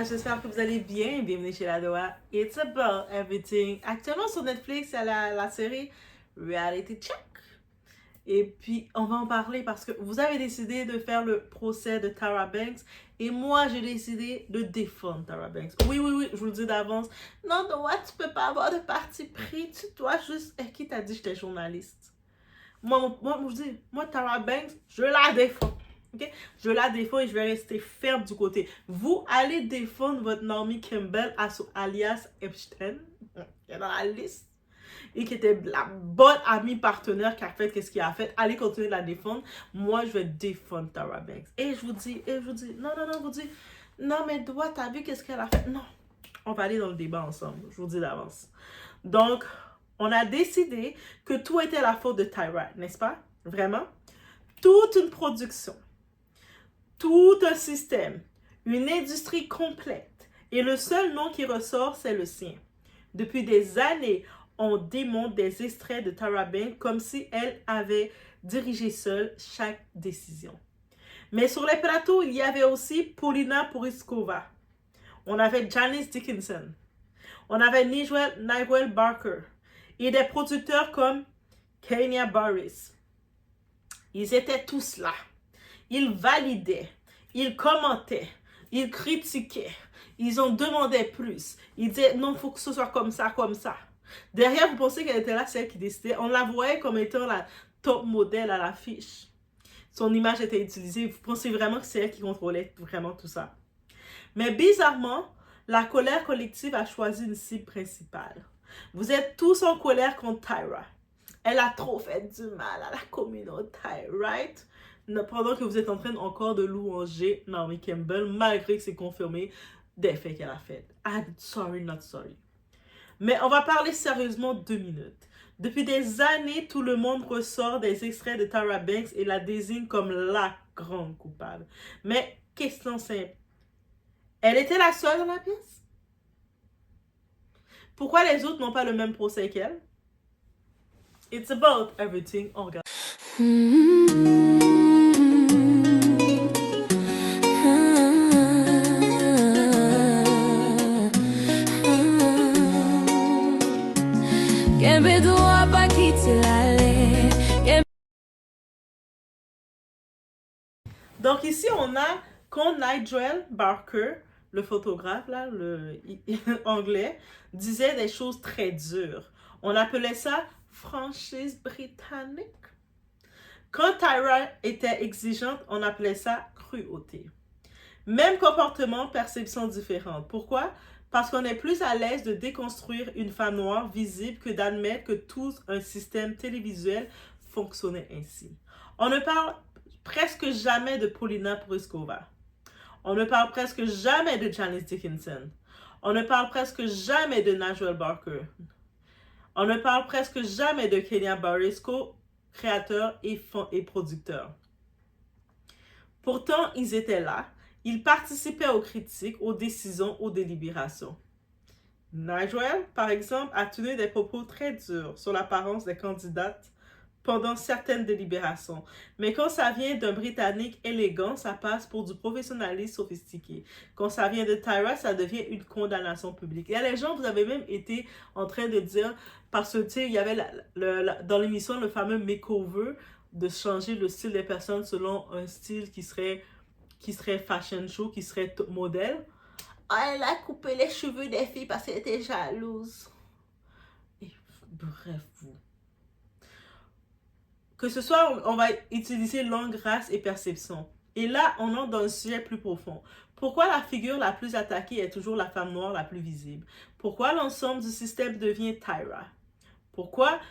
J'espère que vous allez bien. Bienvenue chez la Doa. It's about everything. Actuellement sur Netflix, il y a la série Reality Check. Et puis, on va en parler parce que vous avez décidé de faire le procès de Tyra Banks et moi, j'ai décidé de défendre Tyra Banks. Oui, je vous le dis d'avance. Non, Doa, tu peux pas avoir de parti pris. Tu dois juste... Qui t'a dit que j'étais journaliste? Moi, je dis, moi, Tyra Banks, je la défends. Okay? Je la défends et je vais rester ferme du côté. Vous allez défendre votre Naomi Campbell alias Epstein, qui est dans la liste, et qui était la bonne amie partenaire qui a fait qu'est-ce qu'il a fait. Allez continuer de la défendre. Moi, je vais défendre Tyra Banks. Et je vous dis, non, vous dites, non, mais toi, t'as vu qu'est-ce qu'elle a fait? Non, on va aller dans le débat ensemble. Je vous dis d'avance. Donc, on a décidé que tout était la faute de Tyra, n'est-ce pas? Vraiment? Toute une production, tout un système, une industrie complète. Et le seul nom qui ressort, c'est le sien. Depuis des années, on démonte des extraits de Tyra Banks comme si elle avait dirigé seule chaque décision. Mais sur les plateaux, il y avait aussi Paulina Porizkova. On avait Janice Dickinson. On avait Nigel Barker. Et des producteurs comme Kenya Barris. Ils étaient tous là. Ils validaient, ils commentaient, ils critiquaient, ils en demandaient plus. Ils disaient non, il faut que ce soit comme ça, comme ça. Derrière, vous pensez qu'elle était là, celle qui décidait. On la voyait comme étant la top modèle à l'affiche. Son image était utilisée. Vous pensez vraiment que c'est elle qui contrôlait vraiment tout ça. Mais bizarrement, la colère collective a choisi une cible principale. Vous êtes tous en colère contre Tyra. Elle a trop fait du mal à la communauté, right? Pendant que vous êtes en train encore de louanger Naomi Campbell, malgré que c'est confirmé des faits qu'elle a fait. I'm sorry, not sorry. Mais on va parler sérieusement 2 minutes. Depuis des années, tout le monde ressort des extraits de Tyra Banks et la désigne comme la grande coupable. Mais question simple. Elle était la seule dans la pièce? Pourquoi les autres n'ont pas le même procès qu'elle? It's about everything. On regarde. Donc ici, on a quand Nigel Barker, le photographe, là, le anglais, disait des choses très dures. On appelait ça franchise britannique. Quand Tyra était exigeante, on appelait ça cruauté. Même comportement, perception différente. Pourquoi? Parce qu'on est plus à l'aise de déconstruire une femme noire visible que d'admettre que tout un système télévisuel fonctionnait ainsi. On ne parle presque jamais de Paulina Porizkova. On ne parle presque jamais de Janice Dickinson. On ne parle presque jamais de Nigel Barker. On ne parle presque jamais de Kenya Barris, co-créateur et producteur. Pourtant, ils étaient là. Ils participaient aux critiques, aux décisions, aux délibérations. Nigel, par exemple, a tenu des propos très durs sur l'apparence des candidates pendant certaines délibérations. Mais quand ça vient d'un Britannique élégant, ça passe pour du professionnalisme sophistiqué. Quand ça vient de Tyra, ça devient une condamnation publique. Il y a les gens, vous avez même été en train de dire, parce que tu sais, il y avait dans l'émission le fameux makeover, de changer le style des personnes selon un style qui serait fashion show, qui serait modèle. Ah, elle a coupé les cheveux des filles parce qu'elle était jalouse. Et bref, vous. Que ce soit, on va utiliser langue, race et perception. Et là, on entre dans un sujet plus profond. Pourquoi la figure la plus attaquée est toujours la femme noire la plus visible? Pourquoi l'ensemble du système devient Tyra? Pourquoi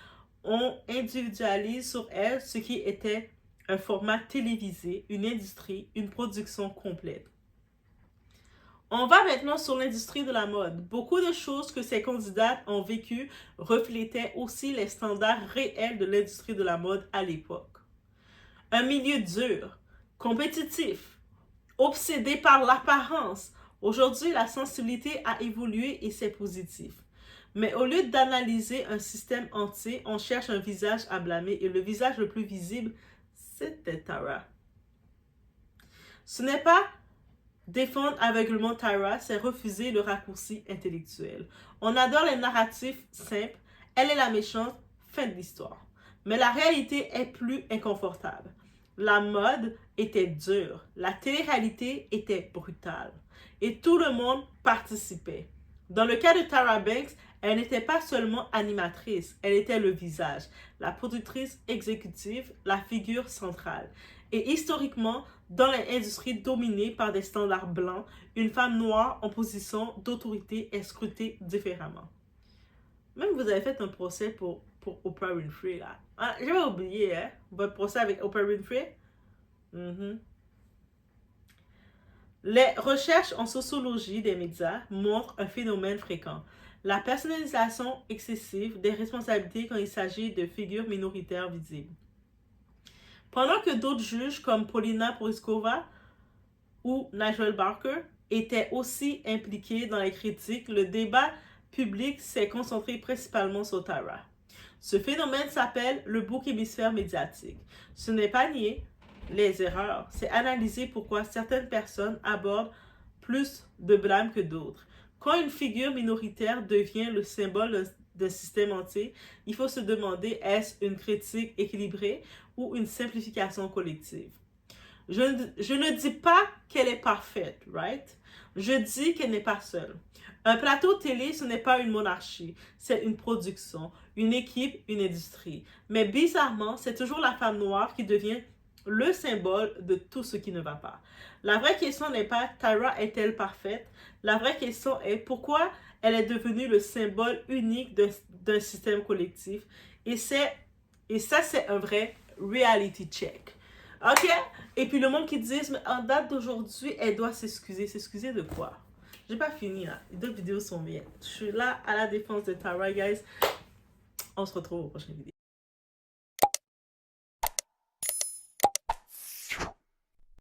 on individualise sur elle ce qui était un format télévisé, une industrie, une production complète? On va maintenant sur l'industrie de la mode. Beaucoup de choses que ces candidates ont vécues reflétaient aussi les standards réels de l'industrie de la mode à l'époque. Un milieu dur, compétitif, obsédé par l'apparence. Aujourd'hui, la sensibilité a évolué et c'est positif. Mais au lieu d'analyser un système entier, on cherche un visage à blâmer et le visage le plus visible, c'était Tyra. Ce n'est pas Défendre aveuglément Tyra, c'est refuser le raccourci intellectuel. On adore les narratifs simples. Elle est la méchante, fin de l'histoire. Mais la réalité est plus inconfortable. La mode était dure. La télé-réalité était brutale. Et tout le monde participait. Dans le cas de Tyra Banks, elle n'était pas seulement animatrice, elle était le visage, la productrice exécutive, la figure centrale. Et historiquement, dans l'industrie dominée par des standards blancs, une femme noire en position d'autorité est scrutée différemment. Même vous avez fait un procès pour Oprah Winfrey, là. Ah, j'avais oublié, hein, votre procès avec Oprah Winfrey. Les recherches en sociologie des médias montrent un phénomène fréquent. La personnalisation excessive des responsabilités quand il s'agit de figures minoritaires visibles. Pendant que d'autres juges comme Paulina Porizkova ou Nigel Barker étaient aussi impliqués dans les critiques, le débat public s'est concentré principalement sur Tyra. Ce phénomène s'appelle le bouc émisphère médiatique. Ce n'est pas nier les erreurs, c'est analyser pourquoi certaines personnes abordent plus de blâme que d'autres. Quand une figure minoritaire devient le symbole d'un système entier, il faut se demander est-ce une critique équilibrée ou une simplification collective. Je ne dis pas qu'elle est parfaite, right? Je dis qu'elle n'est pas seule. Un plateau télé, ce n'est pas une monarchie, c'est une production, une équipe, une industrie. Mais bizarrement, c'est toujours la femme noire qui devient le symbole de tout ce qui ne va pas. La vraie question n'est pas Tyra est-elle parfaite? La vraie question est pourquoi elle est devenue le symbole unique d'un système collectif. Et ça, c'est un vrai reality check. OK? Et puis le monde qui dit, mais en date d'aujourd'hui, elle doit s'excuser. S'excuser de quoi? J'ai pas fini là. Les deux vidéos sont bien. Je suis là à la défense de Tyra, guys. On se retrouve au prochain vidéo.